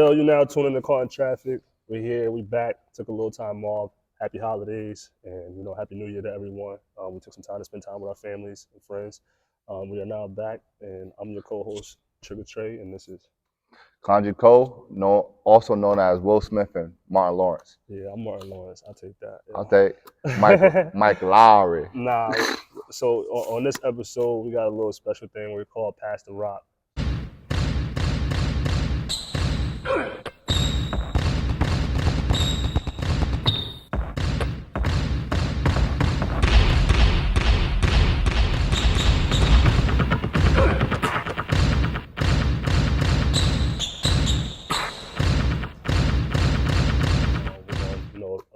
Yo, you now tuning in to Caught in Traffic. We're here, we back, took a little time off. Happy holidays and Happy New Year to everyone. We took some time to spend time with our families and friends. We are now back and I'm your co-host, Trigger Trey, and this is Akanji also known as Will Smith and Martin Lawrence. yeah, I'm Martin Lawrence. I'll take that. I'll take Mike Lowry. Nah, so on this episode we got a little special thing we call Pass the Rock.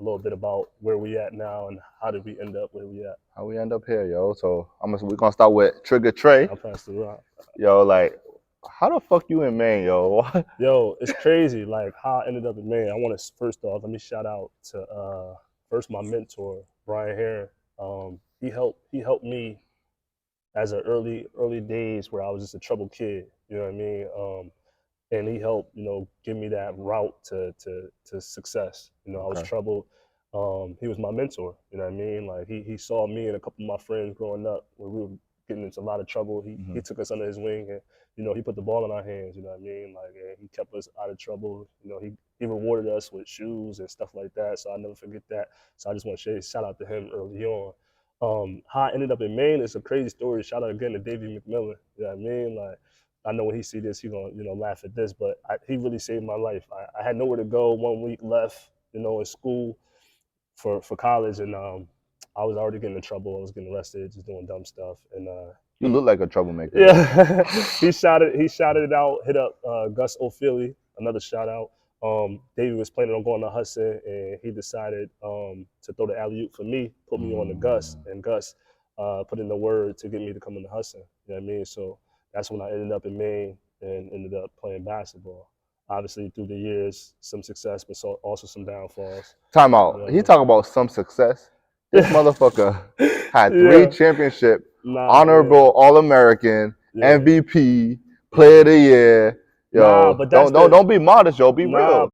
A little bit about where we at now and how did we end up where we at. How we end up here, yo? So we're gonna start with Trigger Trey. I'll pass the rock. Yo, like, how the fuck you in Maine, yo? Yo, it's crazy. Like how I ended up in Maine. I want to first off let me shout out to first my mentor Brian Heron. He helped me as an early days where I was just a troubled kid. You know what I mean? And he helped, give me that route to success. I was troubled. He was my mentor. You know what I mean? Like he saw me and a couple of my friends growing up when we were getting into a lot of trouble. He took us under his wing and he put the ball in our hands. You know what I mean? Like and he kept us out of trouble. He rewarded us with shoes and stuff like that. So I never forget that. So I just want to shout out to him early on. How I ended up in Maine is a crazy story. Shout out again to Davey McMillan. You know what I mean? Like I know when he see this, he gonna laugh at this, but he really saved my life. I had nowhere to go. 1 week left, in school for college, and I was already getting in trouble. I was getting arrested, just doing dumb stuff. And you look like a troublemaker. Yeah, he shouted it out. Hit up Gus O'Philly, another shout out. David was planning on going to Hudson, and he decided to throw the alley oop for me, put me on to Gus, and Gus put in the word to get me to come into Hudson. You know what I mean? So that's when I ended up in Maine and ended up playing basketball. Obviously, through the years, some success, but also some downfalls. Time out. He talking about some success. This motherfucker had 3 championships, honorable All-American, MVP, Player of the Year. Yo, but don't be modest, yo. Be real.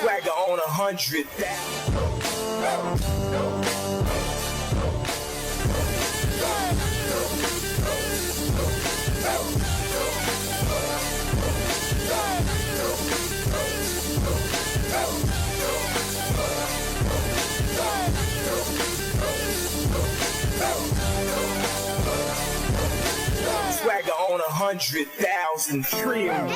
Swagger on 100. Swagger on 100,000 trillion.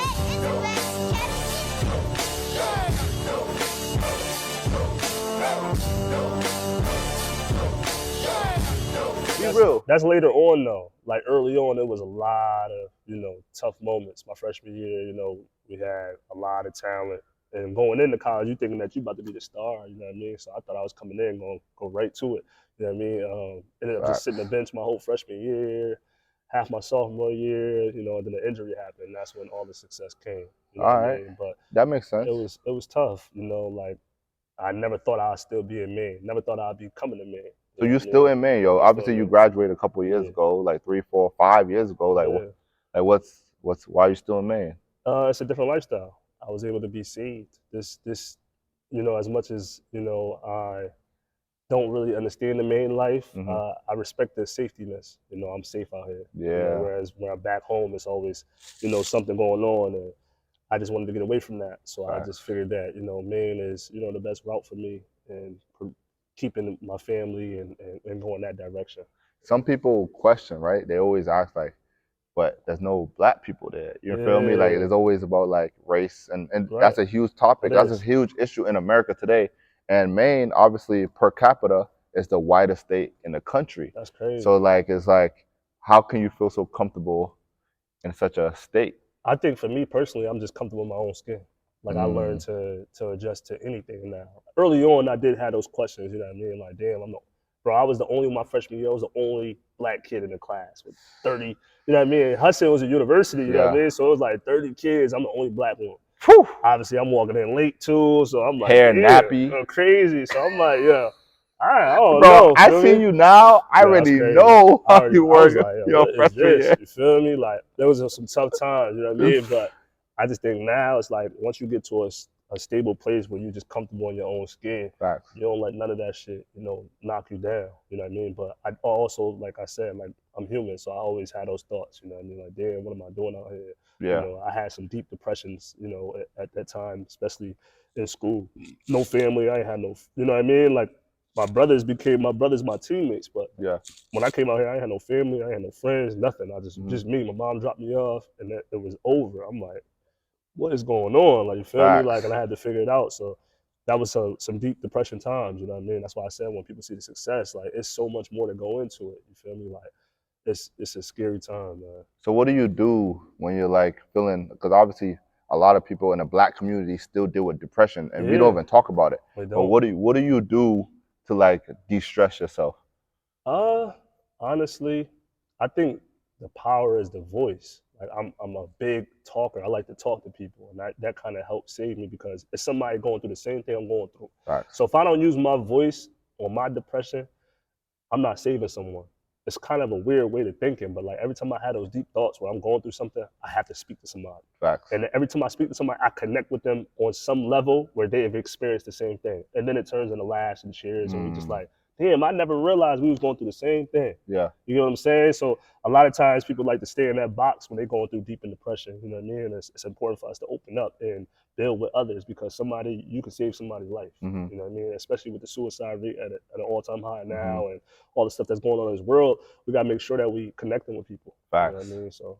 Be real. That's later on though. Like early on, there was a lot of tough moments. My freshman year, we had a lot of talent, and going into college, you thinking that you about to be the star. You know what I mean? So I thought I was coming in, going to go right to it. You know what I mean? Ended up just sitting the bench my whole freshman year, half my sophomore year. And then the injury happened. And that's when all the success came. You know all right, I mean? But that makes sense. It was tough. Like I never thought I'd still be in Maine. Never thought I'd be coming to Maine. So you're still in Maine, yo. Obviously, you graduated a couple of years ago, like 3, 4, 5 years ago. Like, why are you still in Maine? It's a different lifestyle. I was able to be saved. This, as much as I don't really understand the Maine life, I respect the safetyness. I'm safe out here. Yeah. Whereas when I'm back home, it's always, something going on, and I just wanted to get away from that. So I just figured that, Maine is, the best route for me, and keeping my family and going that direction. Some people question, right? They always ask like, but there's no black people there. You feel me? Like there's always about like race and right. That's a huge topic. That's a huge issue in America today. And Maine, obviously per capita, it's the whitest state in the country. That's crazy. So like, it's like, how can you feel so comfortable in such a state? I think for me personally, I'm just comfortable in my own skin. Like I learned to adjust to anything now. Early on, I did have those questions. You know what I mean? Like, damn, I was the only my freshman year. I was the only black kid in the class with 30. You know what I mean? Hudson was a university. You know what I mean? So it was like 30 kids. I'm the only black one. Whew. Obviously, I'm walking in late too, so I'm like, hair nappy, crazy. So I'm like, yeah. I don't bro, know. I see you now. I already know how you I was work like, your what is freshman this? year. You feel me? Like there was some tough times, you know what I mean? But I just think now it's like once you get to a stable place where you're just comfortable in your own skin, Facts. you don't let none of that shit, knock you down. You know what I mean? But I also, like I said, like I'm human, so I always had those thoughts. You know what I mean? Like, damn, what am I doing out here? Yeah. I had some deep depressions, at that time, especially in school. No family, I ain't had no, you know what I mean? Like my brothers my teammates, but Yeah. when I came out here, I ain't had no family, I ain't had no friends, nothing. I just me. My mom dropped me off, and it was over. I'm like, what is going on? Like, you feel me? Like, and I had to figure it out. So that was some deep depression times. You know what I mean? That's why I said when people see the success, like, it's so much more to go into it. You feel me? Like, it's a scary time, man. So what do you do when you're like feeling? Because obviously a lot of people in the black community still deal with depression, and we don't even talk about it. But what do you do to like de-stress yourself? Honestly, I think the power is the voice. Like I'm a big talker. I like to talk to people, and that kind of helps save me because it's somebody going through the same thing I'm going through. Right. So if I don't use my voice on my depression, I'm not saving someone. It's kind of a weird way to thinking, but like every time I had those deep thoughts where I'm going through something, I have to speak to somebody. Facts. And every time I speak to somebody, I connect with them on some level where they have experienced the same thing. And then it turns into laughs and cheers, and we just like, damn, I never realized we was going through the same thing. Yeah. You know what I'm saying? So a lot of times people like to stay in that box when they're going through deep in depression. You know what I mean? And it's important for us to open up and build with others because you can save somebody's life. You know what I mean? Especially with the suicide rate at an all-time high now and all the stuff that's going on in this world, we gotta make sure that we connecting with people. Facts. You know what I mean? So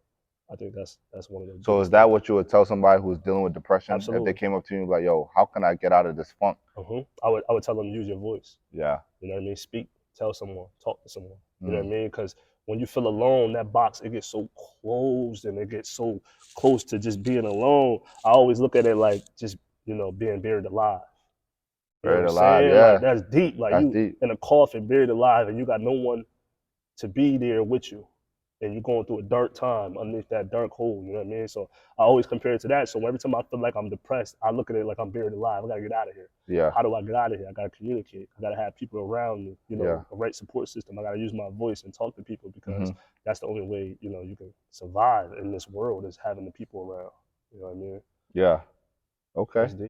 I think that's one of the. So is that what you would tell somebody who's dealing with depression? Absolutely. If they came up to you like, yo, how can I get out of this funk? I would tell them use your voice. Yeah. You know what I mean? Speak, tell someone, talk to someone. You know what I mean? Because when you feel alone, that box, it gets so closed and it gets so close to just being alone. I always look at it like just, being buried alive. You know Buried what I'm alive, saying? yeah. Like that's deep. Like That's you deep. in a coffin, buried alive, and you got no one to be there with you. And you're going through a dark time underneath that dark hole, you know what I mean? So I always compare it to that. So every time I feel like I'm depressed, I look at it like I'm buried alive. I gotta get out of here. Yeah. How do I get out of here? I gotta communicate. I gotta have people around me, a right support system. I gotta use my voice and talk to people because that's the only way, you can survive in this world is having the people around. You know what I mean? Yeah. Okay. That's deep.